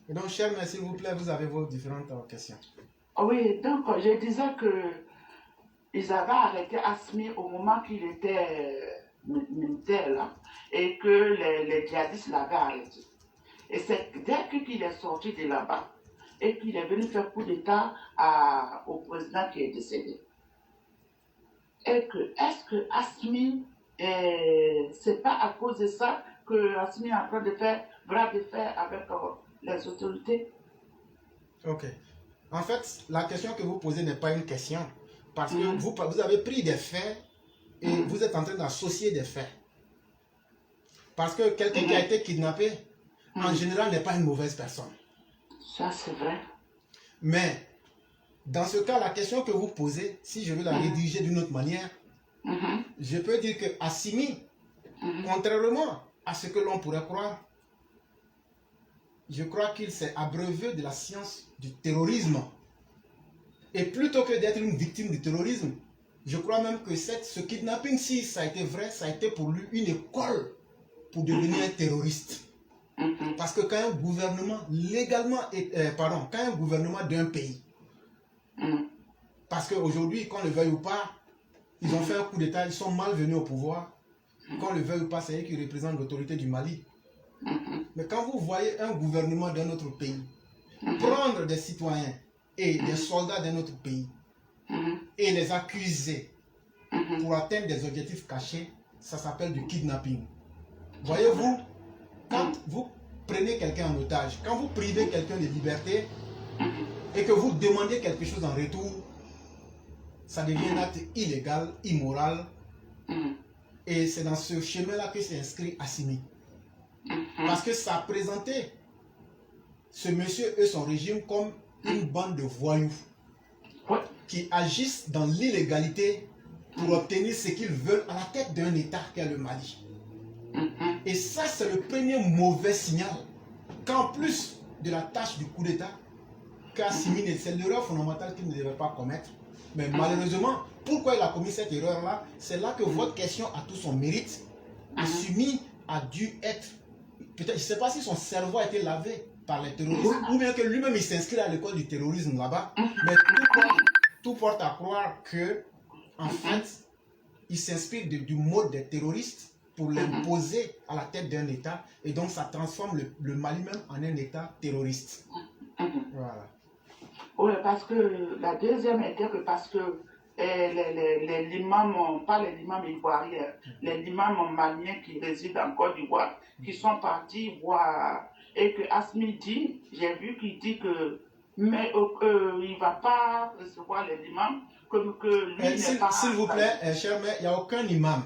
Et donc, cher mère, s'il vous plaît, vous avez vos différentes questions. Oui, donc je disais que ils avaient arrêté Asmi au moment qu'il était militaire là, et que les djihadistes l'avaient arrêté. Et c'est dès qu'il est sorti de là-bas et qu'il est venu faire coup d'État au président qui est décédé. Et que, est-ce que Asmi, c'est pas à cause de ça que Asmi est en train de faire bras de fer avec les autorités? Ok. En fait, la question que vous posez n'est pas une question. Parce que vous avez pris des faits et vous êtes en train d'associer des faits. Parce que quelqu'un qui a été kidnappé, en général, n'est pas une mauvaise personne. Ça, c'est vrai. Mais, dans ce cas, la question que vous posez, si je veux la rédiger d'une autre manière, je peux dire que Assimi, contrairement à ce que l'on pourrait croire, je crois qu'il s'est abreuvé de la science du terrorisme. Et plutôt que d'être une victime du terrorisme, je crois même que ce kidnapping, si ça a été vrai, ça a été pour lui une école pour devenir un terroriste. Parce que quand un gouvernement quand un gouvernement d'un pays, parce qu'aujourd'hui, qu'on le veuille ou pas, ils ont fait un coup d'État, ils sont malvenus au pouvoir. Qu'on le veuille ou pas, c'est eux qui représentent l'autorité du Mali. Mais quand vous voyez un gouvernement d'un autre pays prendre des citoyens et des soldats d'un autre pays et les accuser pour atteindre des objectifs cachés, ça s'appelle du kidnapping. Voyez-vous, quand vous prenez quelqu'un en otage, quand vous privez quelqu'un de liberté et que vous demandez quelque chose en retour, ça devient un acte illégal, immoral. Et c'est dans ce chemin-là que s'est inscrit Assimi. Parce que ça a présenté ce monsieur et son régime comme une bande de voyous qui agissent dans l'illégalité pour obtenir ce qu'ils veulent à la tête d'un État qu'est le Mali. Et ça, c'est le premier mauvais signal qu'en plus de la tâche du coup d'État, qu'Assimi, c'est l'erreur fondamentale qu'il ne devait pas commettre. Mais malheureusement, pourquoi il a commis cette erreur-là? C'est là que votre question a tout son mérite. Assimi a dû être, peut-être, je ne sais pas si son cerveau a été lavé par les terroristes, ou bien que lui-même il s'inscrit à l'école du terrorisme là-bas. Mais tout porte à croire que, en fait, il s'inspire du mode des terroristes pour l'imposer à la tête d'un État, et donc ça transforme le Mali même en un État terroriste. Voilà. Oui, parce que la deuxième était que parce que les imams, pas les imams ivoiriens, les imams maliens qui résident en Côte d'Ivoire, qui sont partis voir, et que Asmi dit, j'ai vu qu'il dit que mais il ne va pas recevoir les imams, que lui n'est pas... S'il vous plaît, cher mère, il n'y a aucun imam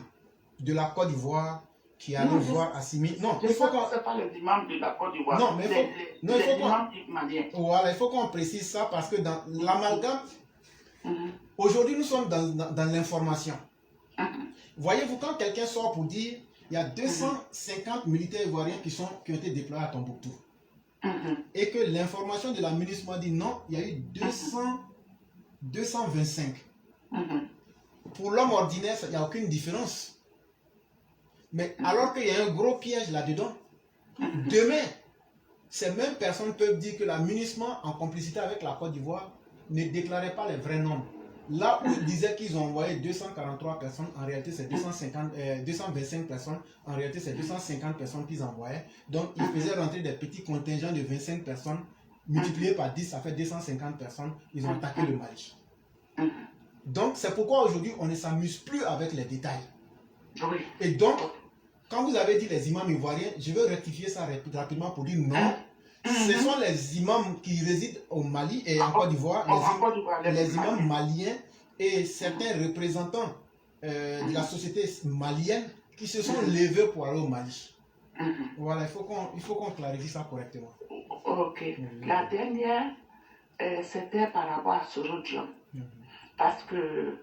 de la Côte d'Ivoire qui allait voir Assimi. Non, il faut qu'on... Ce n'est pas les imams de la Côte d'Ivoire, non, mais les imams maliens. Voilà, il faut qu'on précise ça parce que dans l'amalgame, aujourd'hui nous sommes dans l'information. Voyez-vous, quand quelqu'un sort pour dire il y a 250 militaires ivoiriens qui ont été déployés à Tombouctou, et que l'information de la MINUSMA dit non, il y a eu 225. Pour l'homme ordinaire, il n'y a aucune différence. Mais alors qu'il y a un gros piège là-dedans, demain, ces mêmes personnes peuvent dire que la MINUSMA, en complicité avec la Côte d'Ivoire, ne déclarait pas les vrais nombres. Là où ils disaient qu'ils ont envoyé 243 personnes, en réalité c'est 225 personnes, en réalité c'est 250 personnes qu'ils envoyaient. Donc ils faisaient rentrer des petits contingents de 25 personnes, multipliés par 10, ça fait 250 personnes, ils ont attaqué le Mali. Donc c'est pourquoi aujourd'hui on ne s'amuse plus avec les détails. Et donc, quand vous avez dit les imams ivoiriens, je veux rectifier ça rapidement pour dire non. Ce sont les imams qui résident au Mali et en Côte d'Ivoire, les imams maliens et certains représentants de la société malienne qui se sont levés pour aller au Mali. Voilà, il faut qu'on clarifie ça correctement. Ok. La dernière, c'était par rapport à Sorodium. Parce que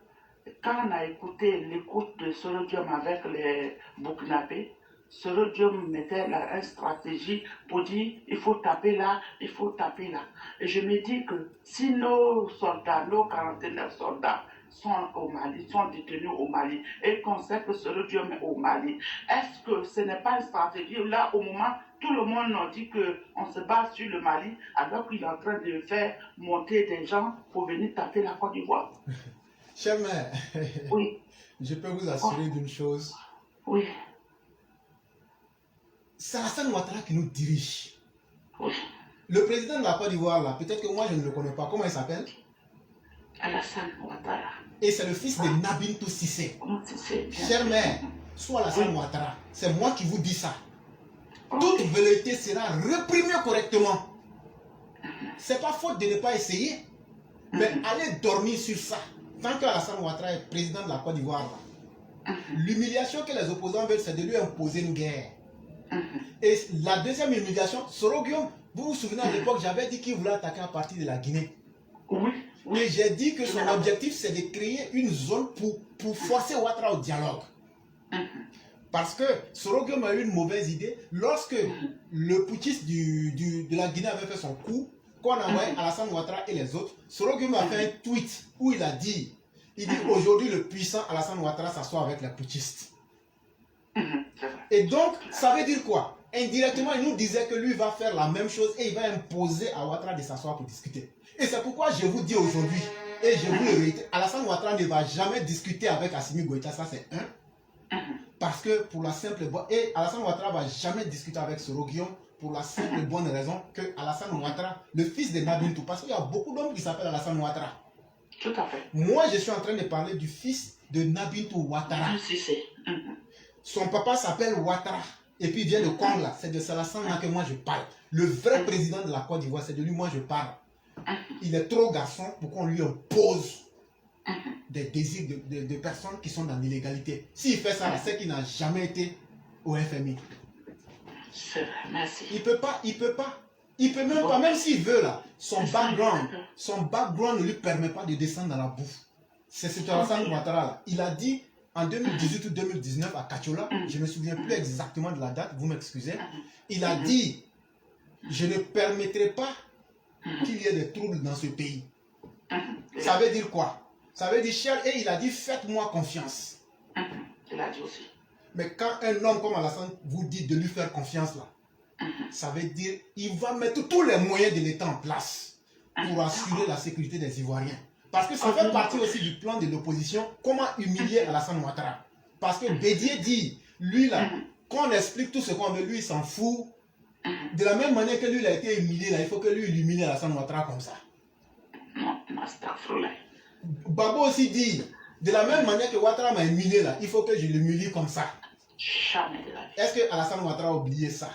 quand on a écouté l'écoute de Sorodium avec les Burkinabés, Sorodium mettait une stratégie pour dire il faut taper là, il faut taper là. Et je me dis que si nos soldats, nos 49 soldats sont au Mali, sont détenus au Mali, et qu'on sait que Sorodium est au Mali, est-ce que ce n'est pas une stratégie là au moment tout le monde nous dit qu'on se base sur le Mali, alors qu'il est en train de faire monter des gens pour venir taper la Côte d'Ivoire. Cher mère, Oui, je peux vous assurer d'une chose. oui, C'est Alassane Ouattara qui nous dirige. oui. Le président de la Côte d'Ivoire, là, peut-être que moi je ne le connais pas. Comment il s'appelle? Alassane Ouattara. Et c'est le fils de Nabintou Cissé. Comment tu sais bien? Cher mère, soit Alassane Ouattara, c'est moi qui vous dis ça. Ok. Toute velléité sera réprimée correctement. C'est pas faute de ne pas essayer, mais allez dormir sur ça. Tant que Alassane Ouattara est président de la Côte d'Ivoire, là, l'humiliation que les opposants veulent, c'est de lui imposer une guerre. Et la deuxième humiliation, Soro Guillaume, vous vous souvenez à l'époque, j'avais dit qu'il voulait attaquer à partir de la Guinée. Oui, Et oui. j'ai dit que son objectif, c'est de créer une zone pour forcer Ouattara au dialogue. Parce que Soro Guillaume a eu une mauvaise idée. Lorsque le putschiste de la Guinée avait fait son coup, qu'on a envoyé Alassane Ouattara et les autres, Soro Guillaume a fait un tweet où il a dit, aujourd'hui le puissant Alassane Ouattara s'assoit avec les putschistes. C'est vrai. Et donc, ça veut dire quoi? Indirectement, il nous disait que lui va faire la même chose et il va imposer à Ouattara de s'asseoir pour discuter. Et c'est pourquoi je vous dis aujourd'hui, et je vous le réitère, Alassane Ouattara ne va jamais discuter avec Assimi Goïta, ça c'est un. Parce que pour la simple bonne... Et Alassane Ouattara ne va jamais discuter avec Soro Guillaume pour la simple bonne raison que Alassane Ouattara, le fils de Nabintou, parce qu'il y a beaucoup d'hommes qui s'appellent Alassane Ouattara. Tout à fait. Moi, je suis en train de parler du fils de Nabintou Ouattara. Si, c'est. Son papa s'appelle Ouattara. Et puis il vient de Kongla. C'est de Alassane là que moi je parle. Le vrai président de la Côte d'Ivoire, c'est de lui moi je parle. Il est trop garçon pour qu'on lui impose des désirs de personnes qui sont dans l'illégalité. S'il fait ça, c'est qu'il n'a jamais été au FMI. C'est vrai, merci. Il peut pas. Il peut même pas, même s'il veut là. Son background ne lui permet pas de descendre dans la bouffe. C'est ce Alassane Ouattara là. Il a dit en 2018 ou 2019 à Kachola, je ne me souviens plus exactement de la date, vous m'excusez. Il a dit, je ne permettrai pas qu'il y ait des troubles dans ce pays. Ça veut dire quoi? Ça veut dire, cher, et il a dit, faites-moi confiance. Il a dit aussi. Mais quand un homme comme Alassane vous dit de lui faire confiance là, ça veut dire, il va mettre tous les moyens de l'État en place pour assurer la sécurité des Ivoiriens. Parce que ça fait partie aussi du plan de l'opposition, comment humilier Alassane Ouattara. Parce que Bédié dit, lui là, qu'on explique tout ce qu'on veut, lui il s'en fout. De la même manière que lui il a été humilié là, il faut que lui il humilie Alassane Ouattara comme ça. Non, Astagfirullah. Babo aussi dit, de la même manière que Ouattara m'a humilié là, il faut que je l'humilie comme ça. Jamais de la vie. Est-ce que Alassane Ouattara a oublié ça?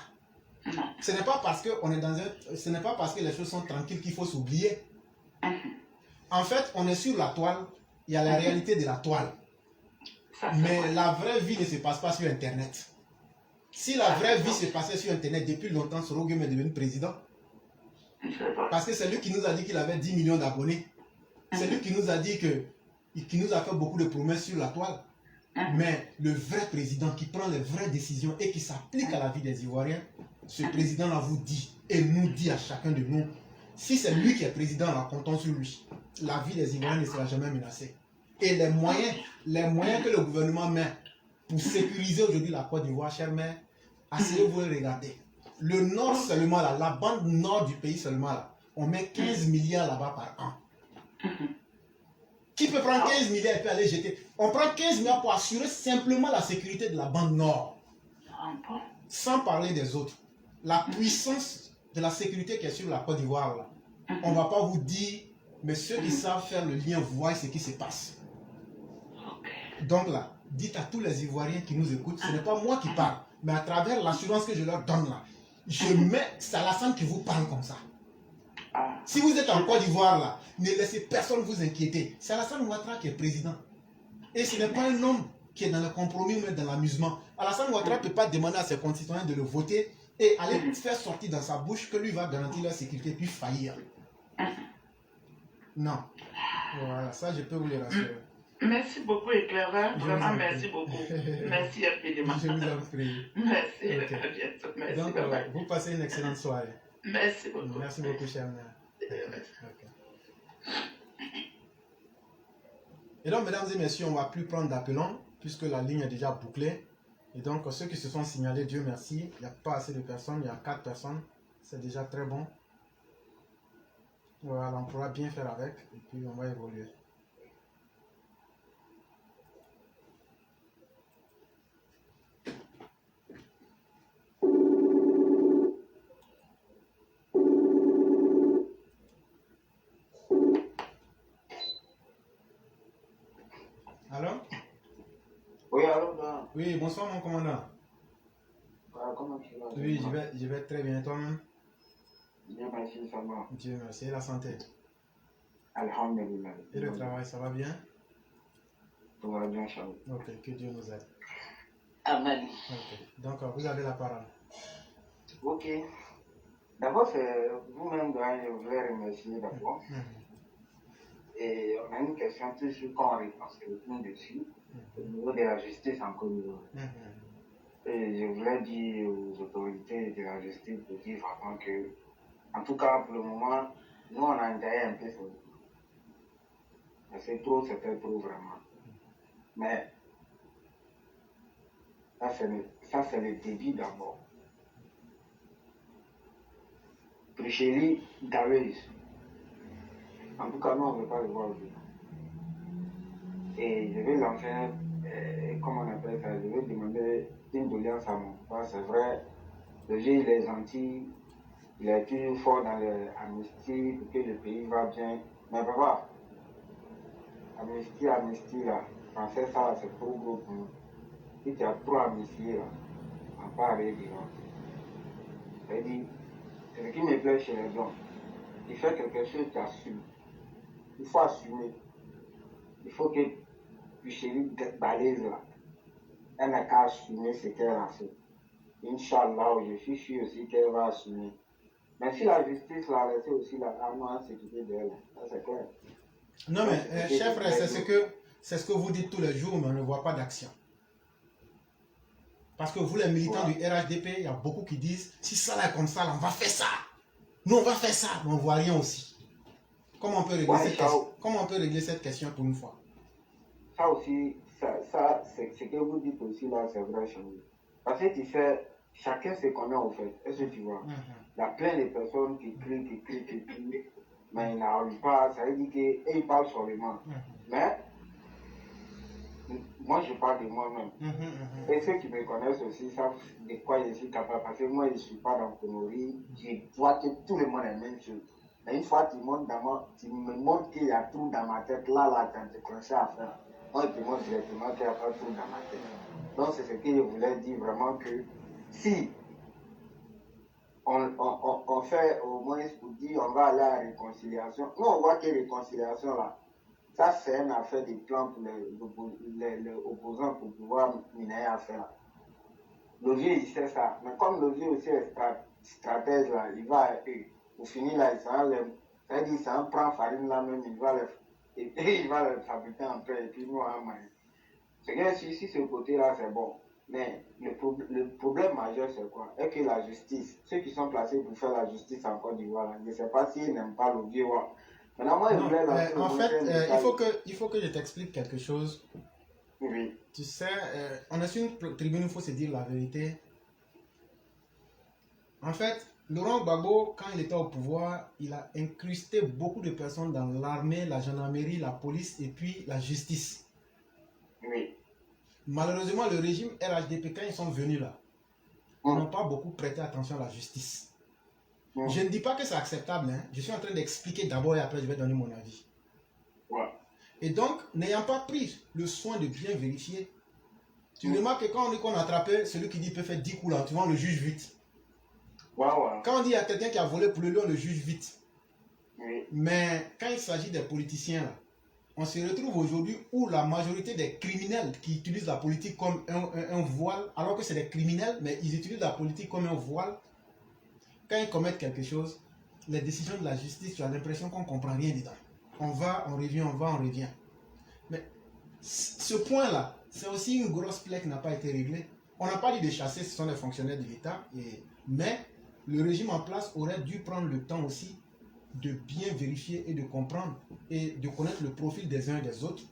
Non. Ce n'est pas parce que on est dans ce n'est pas parce que les choses sont tranquilles qu'il faut s'oublier. En fait, on est sur la toile, il y a la réalité de la toile. Ça, Mais vrai. la vraie vie ne se passe pas sur Internet. Si la vraie vie se passait sur Internet, depuis longtemps, Soro Guillaume est devenu président. Parce que c'est lui qui nous a dit qu'il avait 10 millions d'abonnés. C'est lui qui nous a dit qui nous a fait beaucoup de promesses sur la toile. Mais le vrai président qui prend les vraies décisions et qui s'applique à la vie des Ivoiriens, ce président-là vous dit et nous dit à chacun de nous, si c'est lui qui est président, là, comptons sur lui. La vie des Ivoiriens ne sera jamais menacée. Et les moyens que le gouvernement met pour sécuriser aujourd'hui la Côte d'Ivoire, chère mère, asseyez-vous et regardez. Le nord seulement, là, la bande nord du pays seulement, là, on met 15 milliards là-bas par an. Qui peut prendre 15 milliards et puis aller jeter? On prend 15 milliards pour assurer simplement la sécurité de la bande nord. Sans parler des autres. La puissance de la sécurité qui est sur la Côte d'Ivoire, là, on ne va pas vous dire, mais ceux qui savent faire le lien voient ce qui se passe. Donc là, dites à tous les Ivoiriens qui nous écoutent, ce n'est pas moi qui parle, mais à travers l'assurance que je leur donne là, je mets, c'est Alassane qui vous parle comme ça. Si vous êtes en Côte d'Ivoire là, ne laissez personne vous inquiéter. C'est Alassane Ouattara qui est président. Et ce n'est pas un homme qui est dans le compromis ou même dans l'amusement. Alassane Ouattara ne peut pas demander à ses concitoyens de le voter et aller faire sortir dans sa bouche que lui va garantir leur sécurité puis faillir. Non. Voilà, ça je peux vous le rassurer. Merci beaucoup, éclaireur. Vraiment, merci beaucoup. Merci infiniment. Je vous en prie. Merci. Ok. À bientôt. Merci. Donc, bye bye. vous passez une excellente soirée. Merci beaucoup. Merci beaucoup, cher mère. Merci. Ok. Et donc, mesdames et messieurs, on ne va plus prendre d'appelants puisque la ligne est déjà bouclée. Et donc, ceux qui se sont signalés, Dieu merci, il n'y a pas assez de personnes, il y a 4 personnes. C'est déjà très bon. Voilà, on pourra bien faire avec et puis on va évoluer. Allô? Oui, alors, là, Oui, bonsoir mon commandant. comment tu vas? Oui, je vais très bien. Toi-même? Bien, merci, ça va. Dieu merci. Et la santé? Alhamdulillah. Et le travail, ça va bien? Tout va bien, Charles. Ok, que Dieu nous aide. Amen. Ok, donc vous avez la parole. Ok. D'abord, c'est vous-même dont je voulais remercier d'abord. Et on a une question toujours qu'on répond dessus, au niveau de la justice en Côte d'Ivoire. Et je voulais dire aux autorités de la justice de dire vraiment que, en tout cas pour le moment, nous on a enjaillé un peu sur le coup. C'est trop, c'était trop vraiment. Mais ça c'est le début d'abord. Tricherie gaveuse. En tout cas, nous on ne veut pas le voir aujourd'hui. Et je vais lancer, comment on appelle ça, je vais demander une doléance à mon papa. C'est vrai, le vieux il est gentil, il est toujours fort dans l'amnistie pour que le pays va bien. Mais papa, amnistie là, français ça là, c'est trop gros pour nous. Si tu as trop amnistié là, on va pas aller dedans. C'est-à-dire, c'est ce qui me plaît chez les gens. Il fait quelque chose, tu assumes. Il faut assumer. Il faut que Picheli balèze là. Elle n'a qu'à assumer ce qu'elle a fait. Inch'Allah, je suis sûr aussi qu'elle va assumer. Mais si la justice l'a laissé aussi là, à s'occuper d'elle, ça c'est clair. Non mais, cher frère, c'est ce que vous dites tous les jours, mais on ne voit pas d'action. Parce que vous, les militants du RHDP, il y a beaucoup qui disent, si ça là est comme ça, là, on va faire ça. Nous, on va faire ça, mais on ne voit rien aussi. Comment on peut régler cette question pour une fois? Ça aussi, ça c'est ce que vous dites aussi là, c'est vrai chez nous. Parce que tu sais, chacun se connaît en fait. Est-ce que tu vois? Il y a plein de personnes qui crient, mais ils n'arrivent pas. Ça veut dire qu'ils parlent seulement. Mais moi, je parle de moi-même. Et ceux qui me connaissent aussi savent de quoi je suis capable. Parce que moi, je ne suis pas dans connerie. Je vois que tout le monde est la même chose. Mais une fois que tu me montres qu'il y a tout dans ma tête, là, quand tu commences à faire, moi, je te montre directement qu'il n'y a pas tout dans ma tête. Donc, c'est ce que je voulais dire vraiment que si on fait au moins pour dire on va aller à la réconciliation, nous, on voit que réconciliation là, ça, c'est une affaire de plan pour les opposants pour pouvoir mener à faire. Le vieux, il sait ça. Mais comme le vieux aussi est stratège, là, il va, pour finir, là, c'est-à-dire, ça prend farine là même, il va le fabriquer en paix, et puis nous, on va. C'est que si ce côté-là, c'est bon. Mais le problème majeur, c'est quoi? Est que la justice, ceux qui sont placés pour faire la justice en Côte d'Ivoire, je ne sais pas s'ils n'aiment pas le vieux. Maintenant, moi, en fait, il faut que je t'explique quelque chose. Oui. Tu sais, on est sur une tribune, il faut se dire la vérité. En fait, Laurent Gbagbo, quand il était au pouvoir, il a incrusté beaucoup de personnes dans l'armée, la gendarmerie, la police et puis la justice. Oui. Malheureusement, le régime RHDP, quand ils sont venus là, ils n'ont pas beaucoup prêté attention à la justice. Je ne dis pas que c'est acceptable, hein. Je suis en train d'expliquer d'abord et après je vais donner mon avis. Et donc, n'ayant pas pris le soin de bien vérifier, tu remarques que quand on dit qu'on a attrapé celui qui dit peut faire 10 coups là, tu vois, on le juge vite. Quand on dit à quelqu'un qui a volé pour le lion, on le juge vite. Mais quand il s'agit des politiciens là, on se retrouve aujourd'hui où la majorité des criminels qui utilisent la politique comme un voile, alors que c'est des criminels, mais ils utilisent la politique comme un voile. Quand ils commettent quelque chose, les décisions de la justice, tu as l'impression qu'on ne comprend rien dedans. On va, on revient, on va, on revient. Mais ce point-là, c'est aussi une grosse plaie qui n'a pas été réglée. On n'a pas dit de chasser, ce sont des fonctionnaires de l'État, mais le régime en place aurait dû prendre le temps aussi de bien vérifier et de comprendre et de connaître le profil des uns et des autres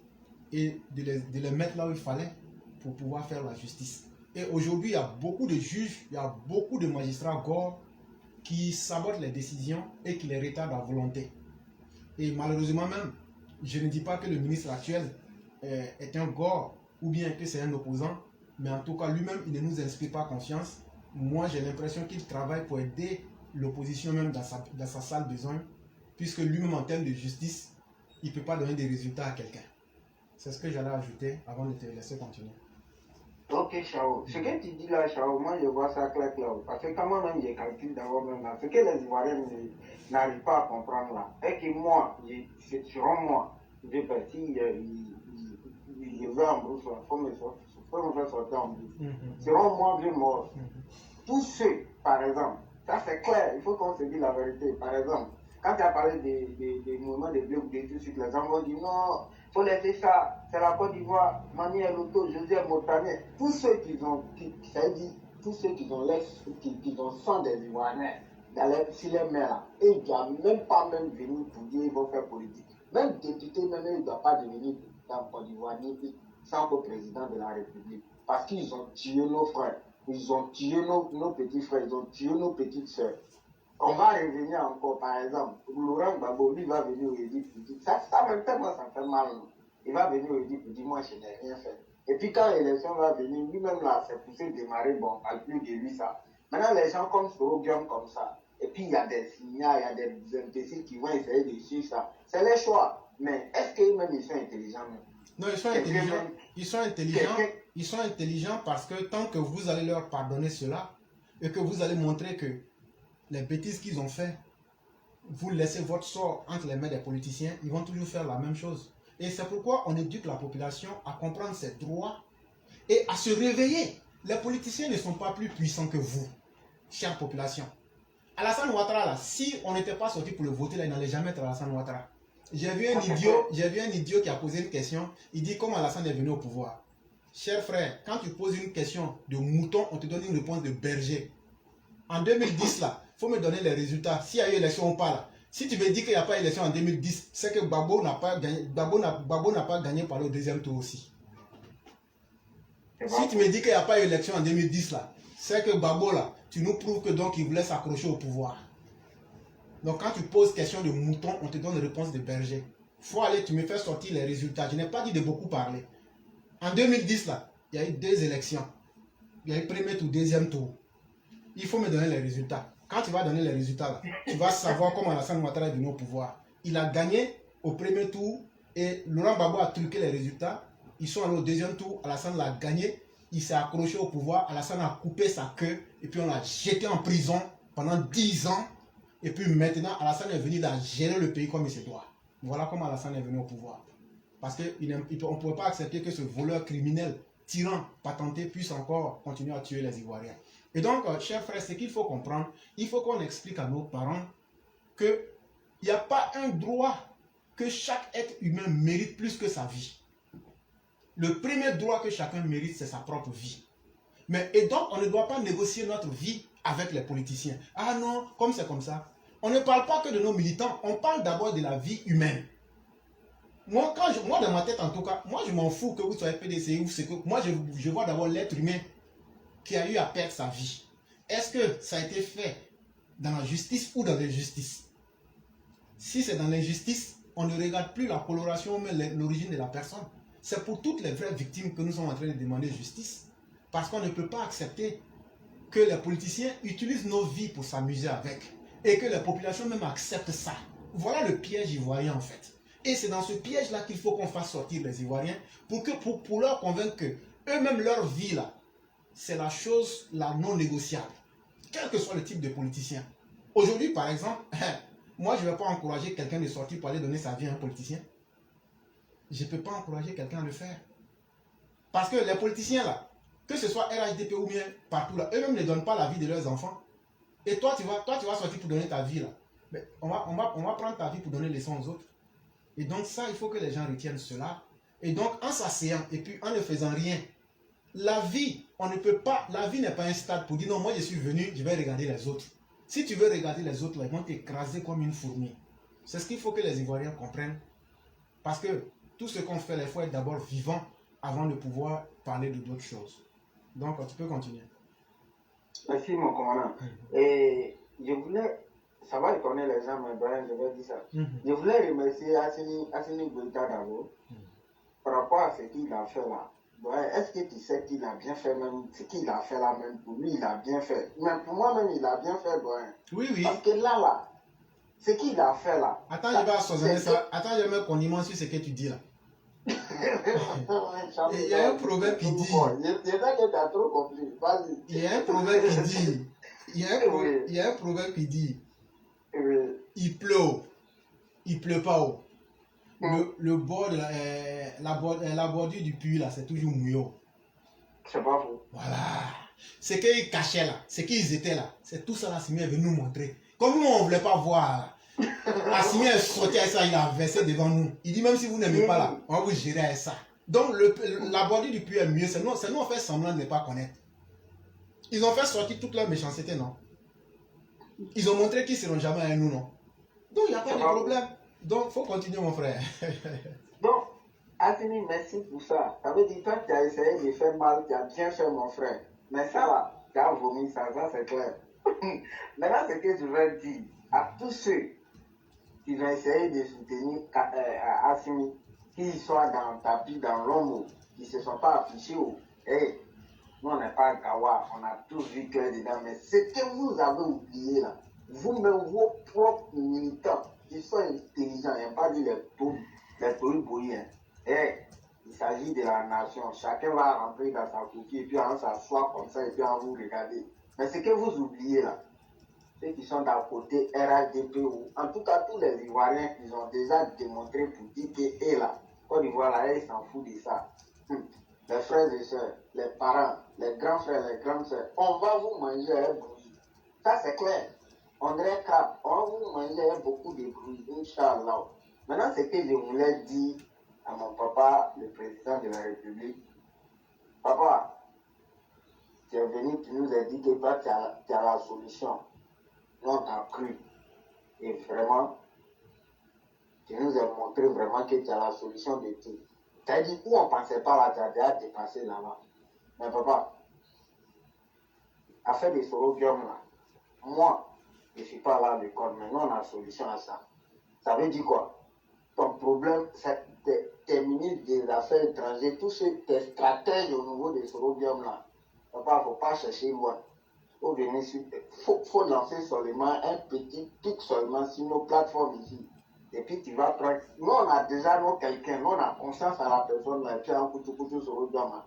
et de les mettre là où il fallait pour pouvoir faire la justice. Et aujourd'hui, il y a beaucoup de juges, il y a beaucoup de magistrats gore qui sabotent les décisions et qui les retardent à volonté. Et malheureusement même, je ne dis pas que le ministre actuel est un gore ou bien que c'est un opposant, mais en tout cas, lui-même, il ne nous inspire pas confiance. Moi, j'ai l'impression qu'il travaille pour aider l'opposition même dans sa sale besogne, puisque lui-même, en termes de justice, il ne peut pas donner des résultats à quelqu'un. C'est ce que j'allais ajouter avant de te laisser continuer. Ok, Chao. Ce que tu dis là, Chao, moi je vois ça clair, clair. Parce que quand même, je calcule d'abord même là. Ce que les Ivoiriens n'arrivent pas à comprendre là, et que moi, selon moi, je si je veux en brousse, il faut me faire sortir en brousse. Selon moi, je mort. Tous ceux, par exemple, ça c'est clair, il faut qu'on se dise la vérité. Par exemple, quand tu as parlé des mouvements de blé ou des trucs, les gens vont dire non, il faut laisser ça, c'est la Côte d'Ivoire, Maniel Loto, José Motané, tous ceux qui ont, ça veut dire, tous ceux qui ont sang des Ivoiriens sur les mains là, et ils ne doivent même pas même venir pour dire qu'ils vont faire politique. Même député, même ils ne doivent pas devenir dans Côte d'Ivoire ni sans le président de la République. Parce qu'ils ont tué nos frères, ils ont tué nos petits frères, ils ont tué nos petites soeurs. On va revenir encore, par exemple, Laurent Gbagbo, lui va venir au Rédit pour dire, ça même tellement ça fait mal. Il va venir au Rédit pour dire, moi je n'ai rien fait. Et puis quand l'élection va venir, lui-même là, c'est poussé démarrer, bon, on parle plus de lui ça. Maintenant les gens comme Sorogium comme ça, et puis il y a des signaux, il y a des imbéciles qui vont essayer de suivre ça. C'est les choix. Mais est-ce qu'eux-mêmes ils sont intelligents même? Non, ils sont intelligents. Ils sont intelligents parce que tant que vous allez leur pardonner cela et que vous allez montrer que les bêtises qu'ils ont fait, vous laissez votre sort entre les mains des politiciens, ils vont toujours faire la même chose. Et c'est pourquoi on éduque la population à comprendre ses droits et à se réveiller. Les politiciens ne sont pas plus puissants que vous, chère population. Alassane Ouattara, là, si on n'était pas sorti pour le voter, là, il n'allait jamais être Alassane Ouattara. J'ai vu un idiot qui a posé une question. Il dit comment Alassane est venu au pouvoir. Cher frère, quand tu poses une question de mouton, on te donne une réponse de berger. En 2010, là, il faut me donner les résultats. S'il y a eu élection ou pas, là. Si tu veux dire qu'il n'y a pas élection en 2010, c'est que Gbagbo n'a pas gagné par le deuxième tour aussi. Si tu me dis qu'il n'y a pas eu élection en 2010, là, c'est que Gbagbo, là, tu nous prouves que donc il voulait s'accrocher au pouvoir. Donc quand tu poses question de mouton, on te donne une réponse de berger. Faut aller, tu me fais sortir les résultats. Je n'ai pas dit de beaucoup parler. En 2010, là, il y a eu 2 élections. Il y a eu premier tour, deuxième tour. Il faut me donner les résultats. Quand tu vas donner les résultats, là, tu vas savoir comment Alassane Ouattara est venu au pouvoir. Il a gagné au premier tour et Laurent Gbagbo a truqué les résultats. Ils sont allés au deuxième tour, Alassane l'a gagné. Il s'est accroché au pouvoir, Alassane a coupé sa queue et puis on l'a jeté en prison pendant 10 ans. Et puis maintenant, Alassane est venu gérer le pays comme il se doit. Voilà comment Alassane est venu au pouvoir. Parce qu'on ne pouvait pas accepter que ce voleur criminel, tyran, patenté, puisse encore continuer à tuer les Ivoiriens. Et donc, chers frères, ce qu'il faut comprendre, il faut qu'on explique à nos parents qu'il n'y a pas un droit que chaque être humain mérite plus que sa vie. Le premier droit que chacun mérite, c'est sa propre vie. Et donc, on ne doit pas négocier notre vie avec les politiciens. Ah non, comme c'est comme ça. On ne parle pas que de nos militants, on parle d'abord de la vie humaine. Moi, dans ma tête en tout cas, moi je m'en fous que vous soyez PDC ou ce que... Moi, je vois d'abord l'être humain qui a eu à perdre sa vie. Est-ce que ça a été fait dans la justice ou dans l'injustice? Si c'est dans l'injustice, on ne regarde plus la coloration ou même l'origine de la personne. C'est pour toutes les vraies victimes que nous sommes en train de demander justice. Parce qu'on ne peut pas accepter que les politiciens utilisent nos vies pour s'amuser avec. Et que les populations même acceptent ça. Voilà le piège ivoirien en fait. Et c'est dans ce piège-là qu'il faut qu'on fasse sortir les Ivoiriens pour leur convaincre que eux-mêmes leur vie là, c'est la chose la non négociable. Quel que soit le type de politicien. Aujourd'hui par exemple, moi je ne vais pas encourager quelqu'un de sortir pour aller donner sa vie à un politicien. Je ne peux pas encourager quelqu'un à le faire. Parce que les politiciens là, que ce soit RHDP ou bien partout là, eux-mêmes ne donnent pas la vie de leurs enfants. Et toi tu vas sortir pour donner ta vie là. Mais on va prendre ta vie pour donner les leçons aux autres. Et donc ça, il faut que les gens retiennent cela. Et donc en s'asseyant et puis en ne faisant rien, la vie, on ne peut pas, la vie n'est pas un stade pour dire non, moi je suis venu, je vais regarder les autres. Si tu veux regarder les autres, là, ils vont t'écraser comme une fourmi. C'est ce qu'il faut que les Ivoiriens comprennent. Parce que tout ce qu'on fait, il faut être d'abord vivant avant de pouvoir parler de d'autres choses. Donc, tu peux continuer. Merci, mon commandant. Et je voulais, ça va étonner les gens, mais Brian, je vais dire ça. Je voulais remercier Assini Goïta d'abord par rapport à ce qu'il a fait là. Brian, est-ce que tu sais qu'il a bien fait même, ce qu'il a fait là même pour lui, il a bien fait. Mais pour moi-même, il a bien fait, Brian. Oui, oui. Parce que là, ce qu'il a fait là. Attends, je vais assaisonner ça. Attends, je mets condiment sur ce que tu dis là. Il y a un proverbe qui dit. Je sais que tu as trop compris. Vas-y. Il y a un proverbe qui dit. Il y a un proverbe qui dit. Il pleut. Il pleut pas haut. Le bord de la bordure du puits là, c'est toujours mouillé. C'est pas faux. Voilà. Ce qu'ils cachaient là, ce qu'ils étaient là, c'est tout ça Assimi est venu nous montrer. Comme nous on ne voulait pas voir. Assimi est sorti avec ça, il a versé devant nous. Il dit même si vous n'aimez pas là, on va vous gérer avec ça. Donc la bordure du puits est mieux. C'est nous on fait semblant de ne pas connaître. Ils ont fait sortir toute leur méchanceté, non? Ils ont montré qu'ils ne seront jamais avec nous, non? Donc il n'y a pas de problème. Donc il faut continuer mon frère. Donc, Assini, merci pour ça. Ça veut dire que toi tu as essayé de faire mal, tu as bien fait mon frère. Mais ça là, tu as vomi ça c'est clair. Maintenant, ce que je veux dire à tous ceux qui vont essayer de soutenir Assimi, qu'ils soient dans tapis, dans l'ombre, qui ne se sont pas affichés, hey, nous on n'est pas Gawa, on a tous vu que dedans, mais ce que vous avez oublié là, vous-même, vos propres militants, qui sont intelligents, il n'y a pas dit les polybouillis, hey, il s'agit de la nation, chacun va rentrer dans sa coquille, et puis on s'assoit comme ça, et puis on vous regarder. Mais ce que vous oubliez là, ceux qui sont d'à côté RHDP, en tout cas tous les Ivoiriens, ils ont déjà démontré pour dire que là, Côte d'Ivoire là, ils s'en foutent de ça. Les frères et sœurs, les parents, les grands frères, les grandes sœurs, on va vous manger un bruit. Ça c'est clair. On dirait crabe, on va vous manger beaucoup de bruit, Inch'Allah. Maintenant, ce que je voulais dire à mon papa, le président de la République, papa, tu es venu, tu nous as dit que toi, tu as la solution. Nous, on t'a cru. Et vraiment, tu nous as montré vraiment que tu as la solution de tout. Tu as dit où on ne pensait pas là, tu as déjà dépassé là-bas. Mais papa, affaire des sorobium là, moi, je ne suis pas là à l'école, mais nous, on a la solution à ça. Ça veut dire quoi? Ton problème, c'est tes ministres des Affaires étrangères, tous tes stratèges au niveau des sorobium là. Papa, il ne faut pas chercher loin. Faut lancer seulement un petit pic seulement sur nos plateformes ici. Et puis tu vas prendre. Nous, on a déjà quelqu'un, nous, on a confiance à la personne là, et puis un couteau sur le doigt.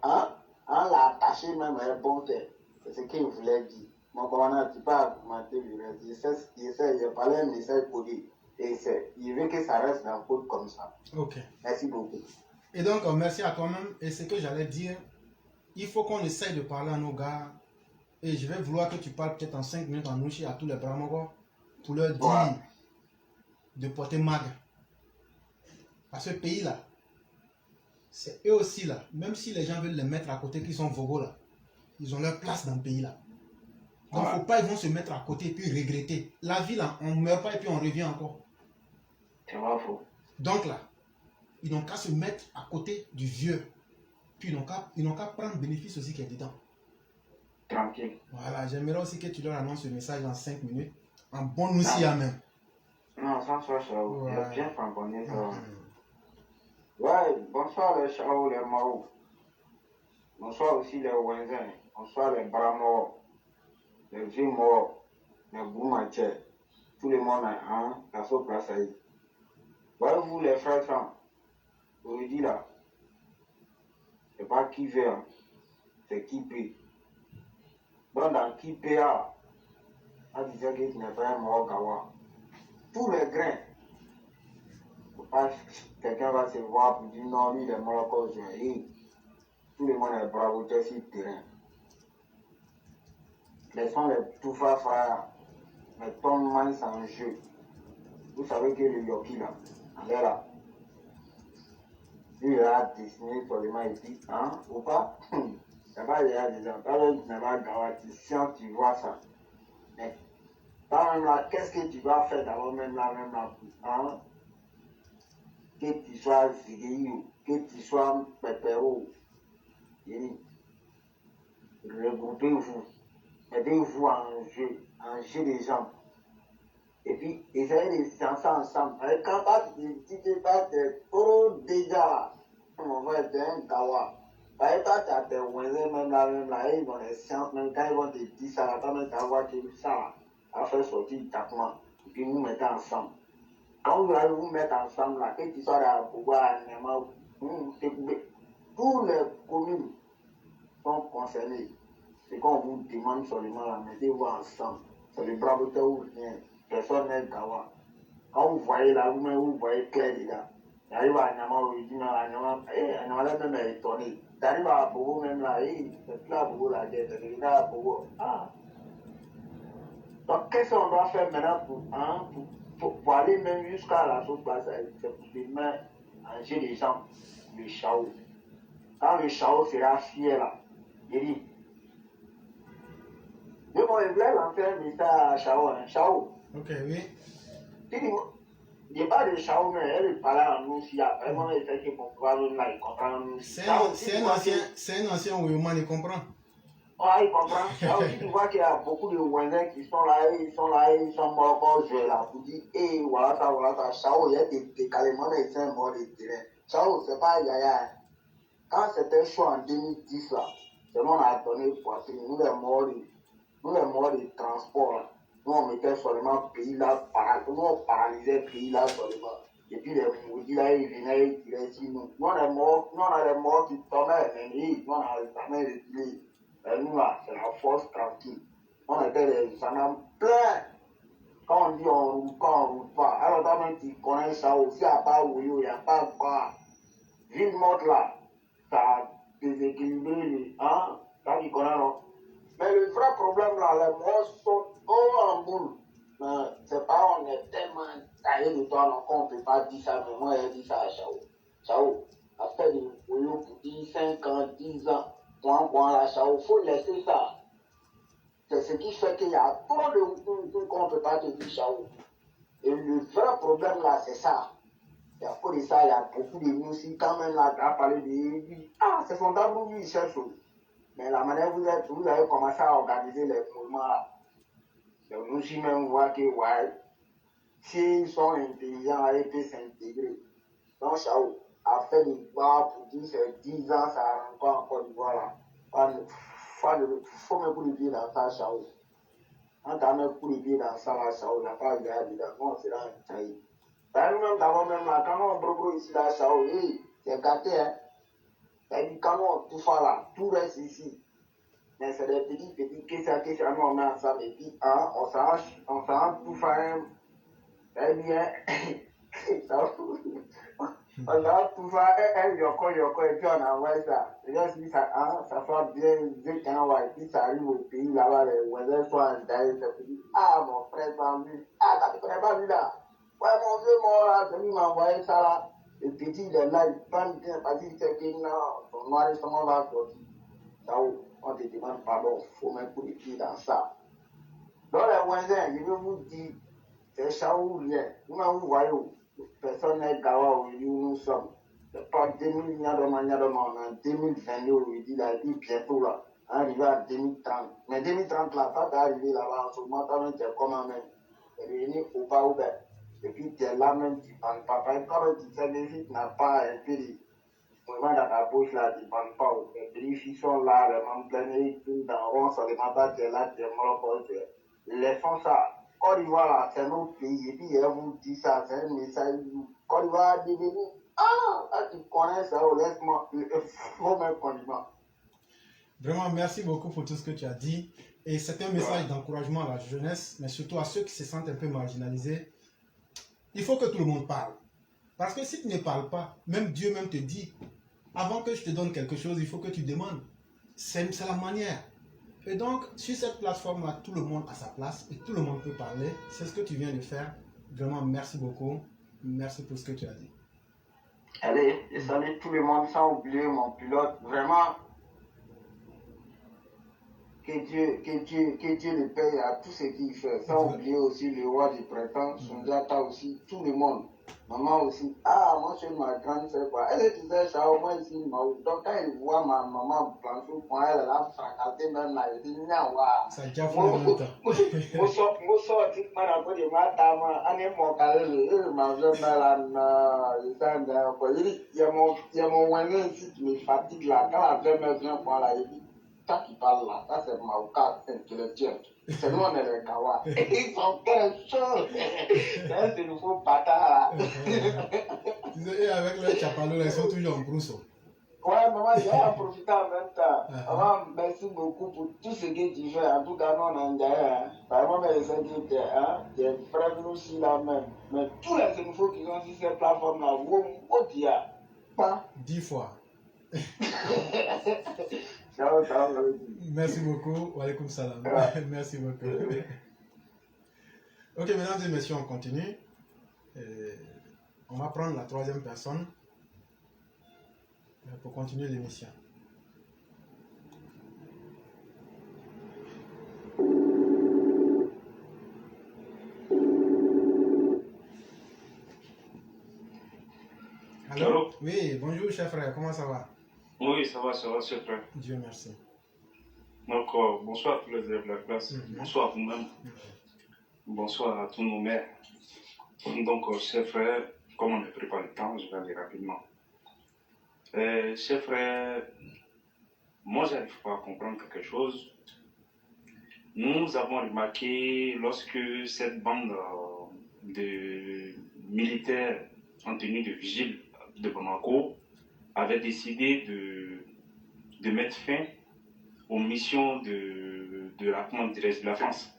On l'a attaché même à un bon terre. C'est ce qu'il voulait dire. Mon commandant, tu peux argumenter le reste. Il a parlé un message codé. Et il veut que ça reste dans le code comme ça. Ok. Merci beaucoup. Et donc, merci à toi-même. Et ce que j'allais dire, il faut qu'on essaye de parler à nos gars. Et je vais vouloir que tu parles peut-être en 5 minutes en Nouchi à tous les Bramogos pour leur dire de porter mague. Parce que ce pays-là, c'est eux aussi là, même si les gens veulent les mettre à côté qui sont Vogo là, ils ont leur place dans le pays-là. Donc, il ne faut pas, ils vont se mettre à côté et puis regretter. La vie là, on ne meurt pas et puis on revient encore. C'est pas faux. Donc là, ils n'ont qu'à se mettre à côté du vieux. Puis ils n'ont qu'à prendre bénéfice aussi qui est dedans. Tranquille. Voilà, j'aimerais aussi que tu leur annonces ce message en 5 minutes. En bon aussi à même. Non, sans soi, Chao. Il a bien fangonné ça. Ouais, bonsoir les Chao, les Mao. Bonsoir aussi les Wenzin. Bonsoir les Bramo. Les vieux morts. Les Boumaché. Tout le monde a la sauce place aïe. Voyez-vous les frères francs. Je vous dis là. C'est pas qui veut, c'est qui paie. Donc dans qui paie, on disait que tu n'es pas un mort gawa. Tous les grains. Quelqu'un va se voir pour dire non, lui il est mort à cause de tout le monde est bravo sur le terrain. Laissons les tout frères, mais ton man c'est un jeu. Vous savez que le Yoki là, il est là. Lui il a dessiné seulement et dit, hein, ou pas? Ça va, il y a des gens, tu n'es pas gawa, tu sens, tu vois ça. Mais, même là, qu'est-ce que tu vas faire d'abord même là, hein? Que tu sois Zigéo, que tu sois Pépéro, regroupez-vous, mettez-vous en jeu des jambes. Et puis, essayez de danser ensemble. Et quand tu te passes trop déjà, on va être un gawa. Par exemple, tu as des voisins, même là, ils ont les sciences, même quand ils vont te dire ça, là, même ta voix qui ça, là, à faire sortir le tapement. Et puis, vous mettez ensemble. Quand vous allez vous mettre ensemble, là, que tu sois à Boboa, à Nema, tous les communes sont concernées. C'est qu'on vous demande seulement, là, mettez-vous ensemble. C'est le bravoteur ou rien. Personne n'est gawa. Quand vous voyez là, vous-même, vous voyez clair dedans. Il arrive à Nyama original, à Nyama là même est étonné. Il arrive à Bobo même là, c'est là Bobo la tête, c'est là à Bobo. Ah. Donc qu'est-ce qu'on doit faire maintenant pour aller même jusqu'à la chose basse, c'est pour se mettre en jeu des gens, le chao. Quand le chao sera fier là, il dit, mais bon, il voulait lancer un message à Chao, hein. Chao. Ok, oui. Il n'y a pas de Chao, mais elle parlait en nous aussi. Après, moi, il fait que mon frère, là, il comprend. C'est un ancien Ouéouman, il comprend. Ah, il comprend. Chao, tu vois qu'il y a beaucoup de voisins qui sont là, ils sont morts encore joués là. Pour dire, hé, voilà ça. Chao, il y a des décalements, ils sont morts de terrain. Chao, c'est pas Yaya. Quand c'était chaud en 2010 là, c'est nous on a donné poitrine. Nous les morts de transport là. Nous on mettait seulement pays là, nous on paralysait pays là seulement. Et puis les maudits là, ils venaient, ils tiraient sur nous. Nous on a les morts qui tombaient, mais nous on n'a jamais reculé. Et nous là, c'est la force tranquille. On était des gendarmes pleins. Quand on dit on roule pas, on roule pas. Alors toi même tu connais ça aussi, à part Ouyo, il n'y a pas de pas. Ville morte là, ça a déséquilibré les. Hein? Ça tu connais non? Mais le vrai problème là, les morts sont en boule. Mais c'est pas, on est tellement taillé de toi, donc on ne peut pas dire ça, mais moi j'ai dit ça à Chao. Chao, a fait des Ouyo pour 5 ans, 10 ans, pour la Chao, il faut laisser ça. C'est ce qui fait qu'il y a trop de qu'on ne peut pas te dire Chao. Et le vrai problème là, c'est ça. Et à cause de ça, il y a beaucoup de musique, quand même là, tu as parlé de lui. Ah, c'est son d'abord lui, il cherche. Mais la manière vous avez commencé à organiser les mouvements là, les musiques même voient que, ouais, s'ils sont intelligents, ils peuvent s'intégrer. Donc, Chao a fait des bars pour dire c'est 10 ans, ça a encore en Côte d'Ivoire là. Faut mettre coup de pied dans ça, Chao. Quand tu as mis coup de pied dans ça, là, Chao, il n'y a pas de gars, évidemment, c'est là un taille. Nous-mêmes, d'abord, même là, quand on brûle ici, là, Chao, c'est gâté, hein. C'est-à-dire, quand on tout fait là, tout reste ici. Mais c'est des petits, que ça, nous, on met ensemble, et puis, hein, on s'en tout faire, eh bien, on s'en tout faire, yoko, et puis on envoie ça. Et là, si ça, hein, ça soit bien, et puis ça arrive au pays, là-bas, les voisins sont en taille, c'est pour dire, ah, mon frère, c'est en lui. Ah, tu ne connais pas lui, là. Ouais, mon vieux mort là, c'est lui qui m'a envoyé ça là. Le petit, il est là, il prend bien parce qu'il sait que non, son enregistrement va sortir. Ça, on te demande pardon, il faut mettre pour les pieds dans ça. Dans les voisins, je vais vous dire, c'est ça ou rien. Vous-même, vous voyez, personne n'est gawa où nous sommes. C'est pas 2000, on est en 2022 aujourd'hui, là, et puis bientôt là, arrivé à 2030. Mais 2030 là, quand tu es arrivé là-bas, en ce moment, tu es comment même. Tu es devenu au bas ouvert. Et puis tu es là même, tu ne parles pas. Par exemple, tu sais, les filles n'ont pas un peu de mouvement dans ta bouche là, tu ne parles pas. Les filles sont là, les membres pleins, ils tournent dans rond, seulement toi, tu es là, tu es mort, les font ça. Côte d'Ivoire là, c'est notre pays. Et puis, elle vous dit ça, c'est un message. Côte d'Ivoire est devenu, ah, tu connais ça, laisse-moi, il faut même condiment. Vraiment, merci beaucoup pour tout ce que tu as dit. Et c'est un message d'encouragement à la jeunesse, mais surtout à ceux qui se sentent un peu marginalisés. Il faut que tout le monde parle. Parce que si tu ne parles pas, même Dieu même te dit, avant que je te donne quelque chose, il faut que tu demandes. C'est la manière. Et donc, sur cette plateforme-là, tout le monde a sa place et tout le monde peut parler. C'est ce que tu viens de faire. Vraiment, merci beaucoup. Merci pour ce que tu as dit. Allez, je salue tout le monde sans oublier mon pilote. Vraiment, que Dieu le paye à tout ce qu'il fait. Sans oublier aussi le roi du printemps, Sundiata aussi, tout le monde. Maman aussi, ah, moi je suis ma grande sœur, quoi. Elle disait, ça au moins ici, donc quand elle voit ma maman plancher au point, elle a fracassé même là, elle dit, Nyawa. Ça a déjà fait en même temps. Moi, sorti, ma ko de ma tama, ane mo kalele, ma jeune là, il s'en quoi. Il dit, il y a mon moyen ici qui me fatigue là, quand la jeune mère vient pour là, il dit, ça qui parle là, ça c'est Maouka intellectuel. C'est nous, on est les Kawa. Ils sont très chauds. C'est le nouveau bâtard là. Et avec le chapalo, ils sont toujours en brousseau. Ouais, maman, j'ai en profité en même temps. Maman, merci beaucoup pour tout ce que tu fais. En tout cas, nous, on a un vraiment, mais c'est dit, des frères, nous aussi là même. Mais tous les infos qui sont sur cette plateforme là, où tu as pas 10 fois. Ciao, ciao. Merci beaucoup. Wa alaikum salam. Merci beaucoup. Ok, mesdames et messieurs, on continue. On va prendre la troisième personne pour continuer l'émission. Allô? Oui, bonjour cher frère, comment ça va? Oui, ça va, cher frère. Dieu merci. Donc, bonsoir à tous les élèves de la classe. Bonsoir à vous-même. Bonsoir à tous nos mères. Donc, cher frère, comme on ne pris pas le temps, je vais aller rapidement. Cher frère, moi, j'arrive pas à comprendre quelque chose. Nous avons remarqué lorsque cette bande de militaires en tenue de vigile de Bamako avait décidé de mettre fin aux missions de la France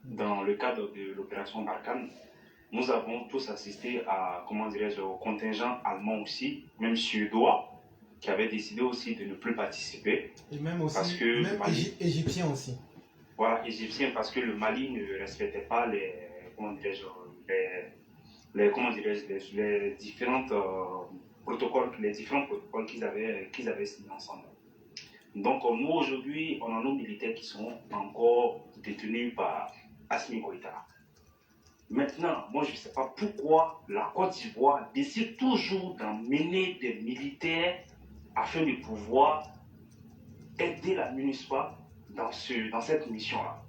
dans le cadre de l'opération Barkhane. Nous avons tous assisté à, au contingent allemand aussi, même suédois, qui avait décidé aussi de ne plus participer. Et même aussi, parce que même égyptien aussi. Voilà, égyptien, parce que le Mali ne respectait pas les différents protocoles qu'ils avaient signés ensemble. Donc nous aujourd'hui, on a nos militaires qui sont encore détenus par Assimi Goïta. Maintenant, moi je ne sais pas pourquoi la Côte d'Ivoire décide toujours d'emmener des militaires afin de pouvoir aider la MINUSPA dans cette mission-là.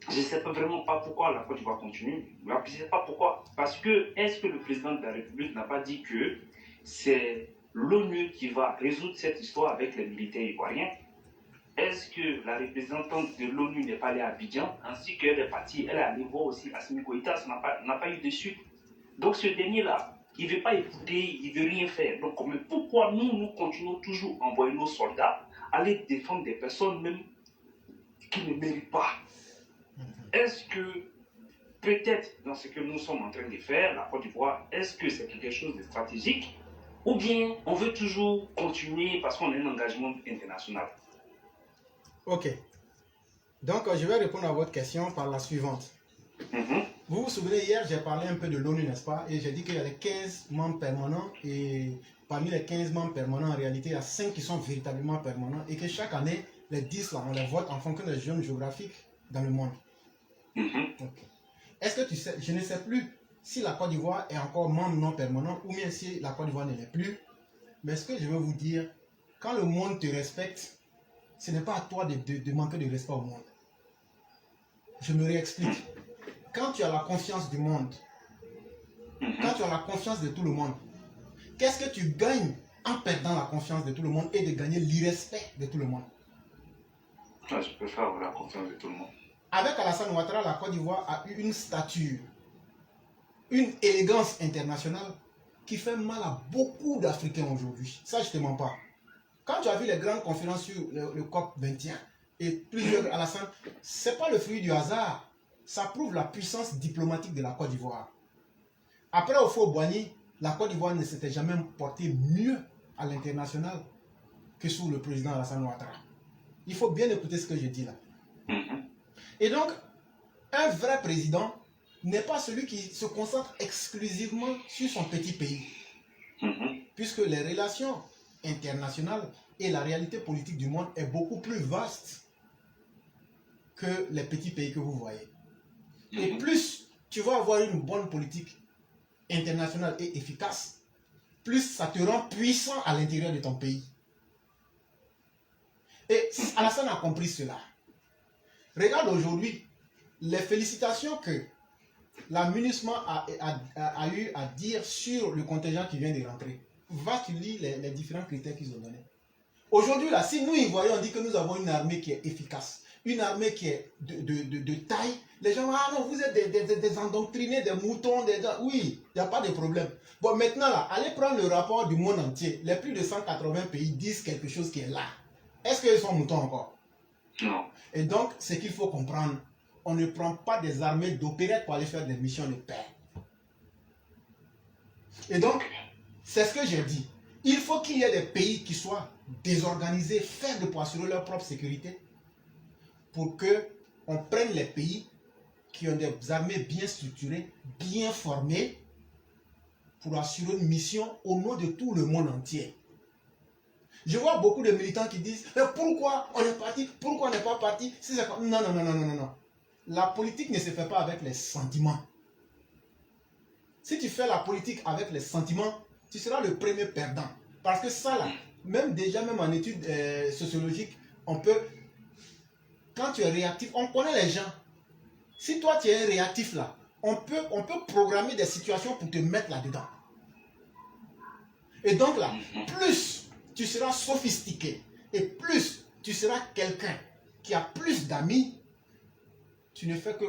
Je ne sais vraiment pas pourquoi la Côte d'Ivoire continue. Je ne sais pas pourquoi. Parce que, est-ce que le président de la République n'a pas dit que c'est l'ONU qui va résoudre cette histoire avec les militaires ivoiriens? Est-ce que la représentante de l'ONU n'est pas allée à Abidjan, ainsi qu'elle est partie, elle est allée voir aussi Assimi Goïta, ça n'a pas eu de suite. Donc ce dernier-là, il ne veut pas écouter, il ne veut rien faire. Donc mais pourquoi nous continuons toujours à envoyer nos soldats aller défendre des personnes même qui ne méritent pas? Est-ce que, peut-être dans ce que nous sommes en train de faire, la Côte d'Ivoire, est-ce que c'est quelque chose de stratégique? Ou bien on veut toujours continuer parce qu'on a un engagement international? Ok. Donc, je vais répondre à votre question par la suivante. Vous vous souvenez, hier, j'ai parlé un peu de l'ONU, n'est-ce pas? Et j'ai dit qu'il y a les 15 membres permanents. Et parmi les 15 membres permanents, en réalité, il y a 5 qui sont véritablement permanents. Et que chaque année, les 10, là, on les vote en fonction des zones géographiques dans le monde. Okay. Est-ce que tu sais, je ne sais plus si la Côte d'Ivoire est encore membre non permanent ou bien si la Côte d'Ivoire ne l'est plus. Mais ce que je veux vous dire, quand le monde te respecte, ce n'est pas à toi de manquer de respect au monde. Je me réexplique. Quand tu as la confiance du monde, quand tu as la confiance de tout le monde, qu'est-ce que tu gagnes en perdant la confiance de tout le monde et de gagner l'irrespect de tout le monde? Je préfère avoir la confiance de tout le monde. Avec Alassane Ouattara, la Côte d'Ivoire a eu une stature, une élégance internationale qui fait mal à beaucoup d'Africains aujourd'hui. Ça, je ne te mens pas. Quand tu as vu les grandes conférences sur le COP 21 et plusieurs Alassane, ce n'est pas le fruit du hasard. Ça prouve la puissance diplomatique de la Côte d'Ivoire. Après Houphouët-Boigny, la Côte d'Ivoire ne s'était jamais portée mieux à l'international que sous le président Alassane Ouattara. Il faut bien écouter ce que je dis là. Et donc, un vrai président n'est pas celui qui se concentre exclusivement sur son petit pays. Puisque les relations internationales et la réalité politique du monde est beaucoup plus vaste que les petits pays que vous voyez. Et plus tu vas avoir une bonne politique internationale est efficace, plus ça te rend puissant à l'intérieur de ton pays. Et Alassane a compris cela. Regarde aujourd'hui les félicitations que la MINUSMA a eu à dire sur le contingent qui vient de rentrer. Va, tu lis les différents critères qu'ils ont donnés. Aujourd'hui, là, si nous, Ivoiriens, on dit que nous avons une armée qui est efficace, une armée qui est de taille, les gens, ah non, vous êtes des endoctrinés, des moutons, oui, il n'y a pas de problème. Bon, maintenant, là, allez prendre le rapport du monde entier. Les plus de 180 pays disent quelque chose qui est là. Est-ce qu'ils sont moutons encore? Non. Et donc, ce qu'il faut comprendre, on ne prend pas des armées d'opérette pour aller faire des missions de paix. Et donc, c'est ce que j'ai dit. Il faut qu'il y ait des pays qui soient désorganisés, faibles pour assurer leur propre sécurité, pour qu'on prenne les pays qui ont des armées bien structurées, bien formées, pour assurer une mission au nom de tout le monde entier. Je vois beaucoup de militants qui disent « Mais pourquoi on est parti? Pourquoi on n'est pas parti ?» Non, non, non, non, non, non. La politique ne se fait pas avec les sentiments. Si tu fais la politique avec les sentiments, tu seras le premier perdant. Parce que ça, là, même en études sociologiques, on peut, quand tu es réactif, on connaît les gens. Si toi, tu es un réactif, là, on peut programmer des situations pour te mettre là-dedans. Et donc, là, plus tu seras sophistiqué et plus tu seras quelqu'un qui a plus d'amis, tu ne fais que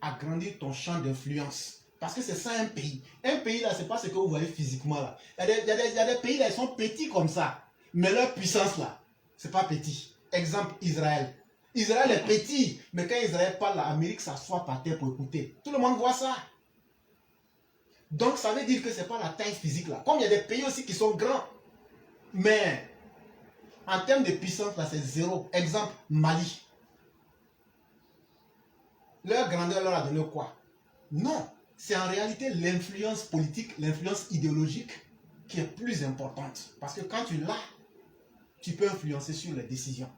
agrandir ton champ d'influence. Parce que c'est ça un pays. Un pays, là, c'est pas ce que vous voyez physiquement, là. Il y a des pays, là, ils sont petits comme ça. Mais leur puissance, là, c'est pas petit. Exemple, Israël. Israël est petit, mais quand Israël parle, l'Amérique s'assoit par terre pour écouter. Tout le monde voit ça. Donc, ça veut dire que c'est pas la taille physique, là. Comme il y a des pays aussi qui sont grands. Mais, en termes de puissance, là, c'est zéro. Exemple, Mali. Leur grandeur leur a donné quoi? Non. C'est en réalité l'influence politique, l'influence idéologique qui est plus importante. Parce que quand tu l'as, tu peux influencer sur les décisions.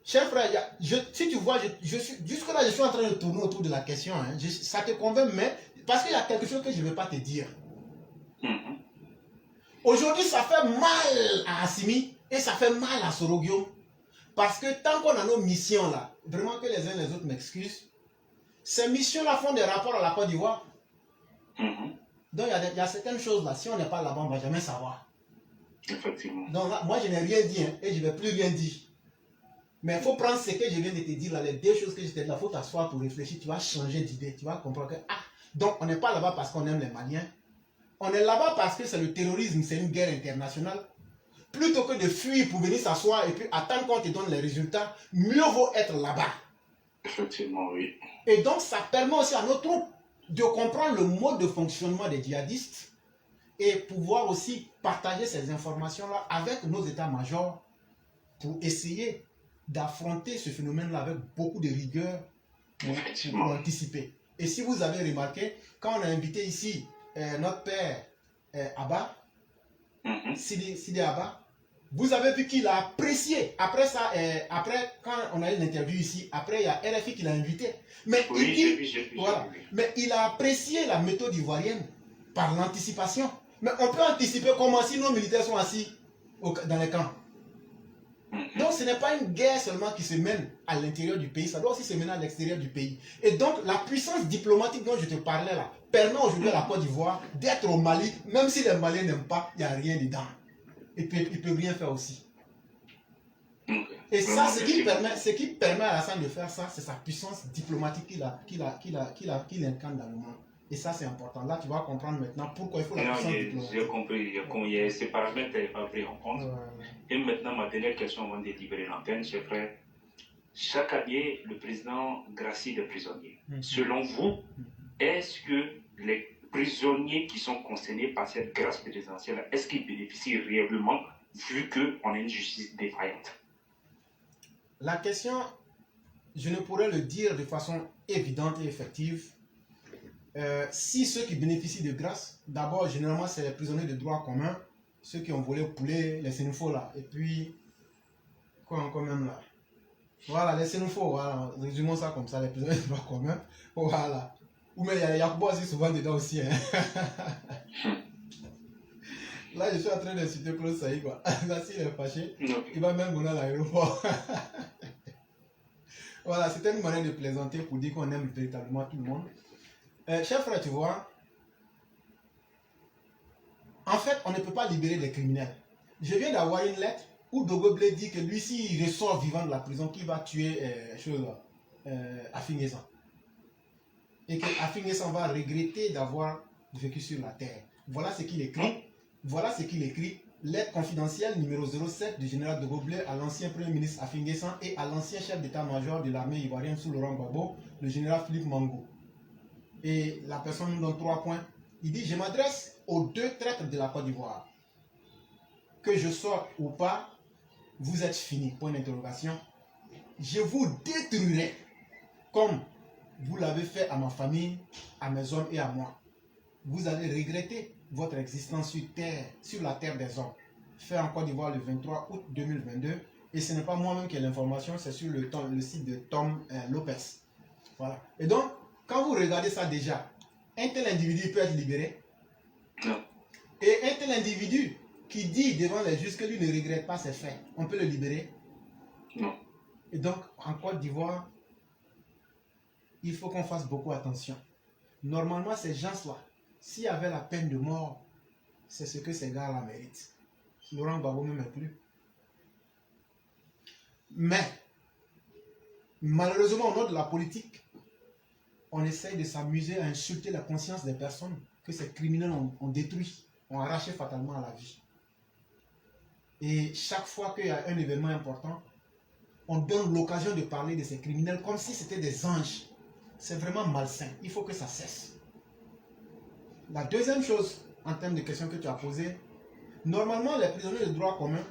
Cher frère, si tu vois, jusque-là, je suis en train de tourner autour de la question. Hein, ça te convainc, mais parce qu'il y a quelque chose que je ne vais pas te dire. Aujourd'hui, ça fait mal à Assimi et ça fait mal à Sorogio. Parce que tant qu'on a nos missions là, vraiment que les uns les autres m'excusent, ces missions-là font des rapports à la Côte d'Ivoire. Donc il y a certaines choses là, si on n'est pas là-bas, on ne va jamais savoir. Effectivement. Donc là, moi je n'ai rien dit hein, et je ne vais plus rien dire. Mais il faut prendre ce que je viens de te dire là, les deux choses que je t'ai dit là, il faut t'asseoir pour réfléchir, tu vas changer d'idée, tu vas comprendre que, donc on n'est pas là-bas parce qu'on aime les Maliens. On est là-bas parce que c'est le terrorisme, c'est une guerre internationale. Plutôt que de fuir pour venir s'asseoir et puis attendre qu'on te donne les résultats, mieux vaut être là-bas. Effectivement, oui. Et donc, ça permet aussi à nos troupes de comprendre le mode de fonctionnement des djihadistes et pouvoir aussi partager ces informations-là avec nos états-majors pour essayer d'affronter ce phénomène-là avec beaucoup de rigueur pour anticiper. Et si vous avez remarqué, quand on a invité ici notre père Abba, Sidi Abba, vous avez vu qu'il a apprécié. Après ça, après quand on a eu l'interview ici, après il y a RFI qui l'a invité. Mais, mais il a apprécié la méthode ivoirienne par l'anticipation. Mais on peut anticiper comment si nos militaires sont assis dans les camps. Donc ce n'est pas une guerre seulement qui se mène à l'intérieur du pays, ça doit aussi se mener à l'extérieur du pays. Et donc la puissance diplomatique dont je te parlais là, permet aujourd'hui à la Côte d'Ivoire d'être au Mali, même si les Maliens n'aiment pas, il n'y a rien dedans. Il ne peut rien faire aussi. Et ça, ce qui permet à Alassane de faire ça, c'est sa puissance diplomatique qu'il incarne dans le monde. Et ça, c'est important. Là, tu vas comprendre maintenant pourquoi il faut la puissance diplomatique. J'ai compris. Ces paramètres n'avaient pas pris en compte. Et maintenant, ma dernière question avant de libérer l'antenne, cher frère. Chaque année, le président gracie des prisonniers. Selon vous, est-ce que les prisonniers qui sont concernés par cette grâce présidentielle, est-ce qu'ils bénéficient réellement vu qu'on a une justice défaillante? La question, je ne pourrais le dire de façon évidente et effective. Si ceux qui bénéficient de grâce, d'abord, généralement, c'est les prisonniers de droit commun, ceux qui ont volé au poulet, les sénoufos là, et puis, quoi encore même là? Voilà, les sénoufos, voilà, résumons ça comme ça, les prisonniers de droit commun, voilà. Ou mais il y a Yakubo aussi souvent dedans aussi. Hein. Là, je suis en train d'insulter Claude Saïd, quoi. Là, s'il est fâché, il va même venir à l'aéroport. Voilà, c'était une manière de plaisanter pour dire qu'on aime véritablement tout le monde. Cher frère, tu vois, en fait, on ne peut pas libérer les criminels. Je viens d'avoir une lettre où Dogo Blé dit que lui, s'il ressort vivant de la prison, qu'il va tuer Afingesan. Et que Afingesan va regretter d'avoir vécu sur la terre. Voilà ce qu'il écrit. Voilà ce qu'il écrit. Lettre confidentielle numéro 07 du général Dogo Blé à l'ancien premier ministre Afingesan et à l'ancien chef d'état-major de l'armée ivoirienne sous Laurent Gbagbo, le général Philippe Mango. Et la personne nous donne 3 points. Il dit, je m'adresse aux 2 traîtres de la Côte d'Ivoire. Que je sorte ou pas, vous êtes finis. Point d'interrogation. Je vous détruirai comme vous l'avez fait à ma famille, à mes hommes et à moi. Vous allez regretter votre existence sur terre, sur la terre des hommes. Fait en Côte d'Ivoire le 23 août 2022. Et ce n'est pas moi-même qui ai l'information, c'est sur le site de Tom Lopez. Voilà. Et donc, quand vous regardez ça déjà, un tel individu peut être libéré. Non. Et un tel individu qui dit devant les juges que lui ne regrette pas ses faits, on peut le libérer. Non. Et donc, en Côte d'Ivoire, il faut qu'on fasse beaucoup attention. Normalement, ces gens-là, s'il y avait la peine de mort, c'est ce que ces gars-là méritent. Laurent Gbagbo ne met plus. Mais, malheureusement, au nom de la politique, on essaye de s'amuser à insulter la conscience des personnes que ces criminels ont détruit, ont arraché fatalement à la vie. Et chaque fois qu'il y a un événement important, on donne l'occasion de parler de ces criminels comme si c'était des anges. C'est vraiment malsain. Il faut que ça cesse. La deuxième chose, en termes de questions que tu as posées, normalement, les prisonniers de droit commun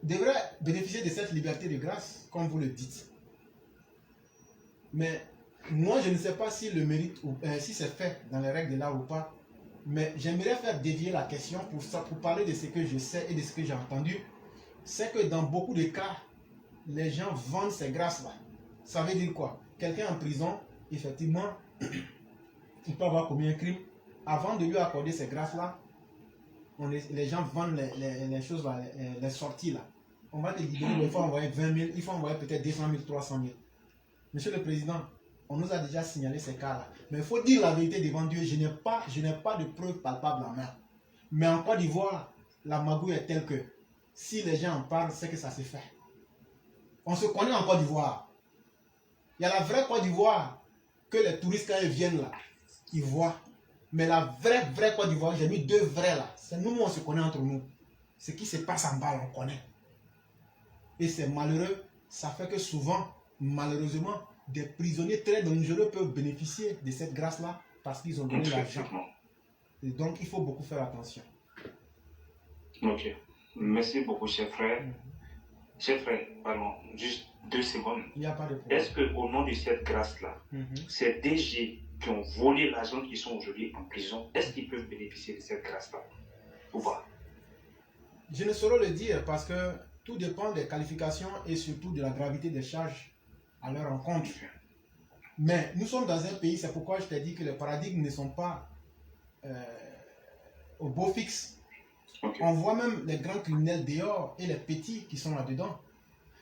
devraient bénéficier de cette liberté de grâce, comme vous le dites. Mais moi, je ne sais pas si le mérite ou si c'est fait dans les règles de l'art ou pas. Mais j'aimerais faire dévier la question pour parler de ce que je sais et de ce que j'ai entendu. C'est que dans beaucoup de cas, les gens vendent ces grâces-là. Ça veut dire quoi? Quelqu'un en prison, effectivement, il peut avoir commis un crime. Avant de lui accorder ces grâces-là, les gens vendent les choses, là, les sorties là. On va te libérer, il faut envoyer 20 000, il faut envoyer peut-être 200 000, 300 000. Monsieur le Président, on nous a déjà signalé ces cas-là. Mais il faut dire la vérité devant Dieu, je n'ai pas de preuves palpables en main. Mais en Côte d'Ivoire, la magouille est telle que si les gens en parlent, c'est que ça s'est fait. On se connaît en Côte d'Ivoire. Il y a la vraie Côte d'Ivoire que les touristes, quand ils viennent là, ils voient. Mais la vraie Côte d'Ivoire, j'ai mis 2 vrais là. C'est nous, on se connaît entre nous. Ce qui se passe en bas, on connaît. Et c'est malheureux. Ça fait que souvent, malheureusement, des prisonniers très dangereux peuvent bénéficier de cette grâce-là parce qu'ils ont donné l'argent. Et donc, il faut beaucoup faire attention. Ok. Merci beaucoup, cher frère. Cher frère, pardon, juste 2 secondes. Il n'y a pas de problème. Est-ce qu'au nom de cette grâce-là, ces DG qui ont volé l'argent qui sont aujourd'hui en prison, est-ce qu'ils peuvent bénéficier de cette grâce-là ou pas? Je ne saurais le dire parce que tout dépend des qualifications et surtout de la gravité des charges à leur encontre. Mais nous sommes dans un pays, c'est pourquoi je t'ai dit que les paradigmes ne sont pas au beau fixe. Okay. On voit même les grands criminels dehors et les petits qui sont là-dedans.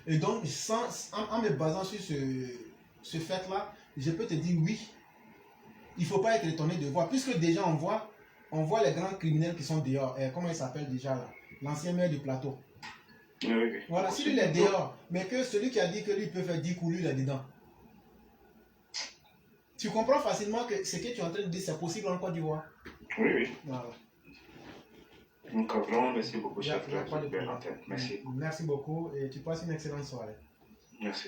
Et donc, en me basant sur ce fait-là, je peux te dire oui. Il ne faut pas être étonné de voir, puisque déjà on voit les grands criminels qui sont dehors. Comment il s'appelle déjà là? L'ancien maire du plateau. Oui. Voilà, si lui il est dehors, mais que celui qui a dit que lui peut faire 10 coups, lui il est dedans. Tu comprends facilement que ce que tu es en train de dire, c'est possible en Côte d'Ivoire. Oui. Voilà. Donc, vraiment, merci beaucoup, chef. Merci beaucoup et tu passes une excellente soirée. Merci.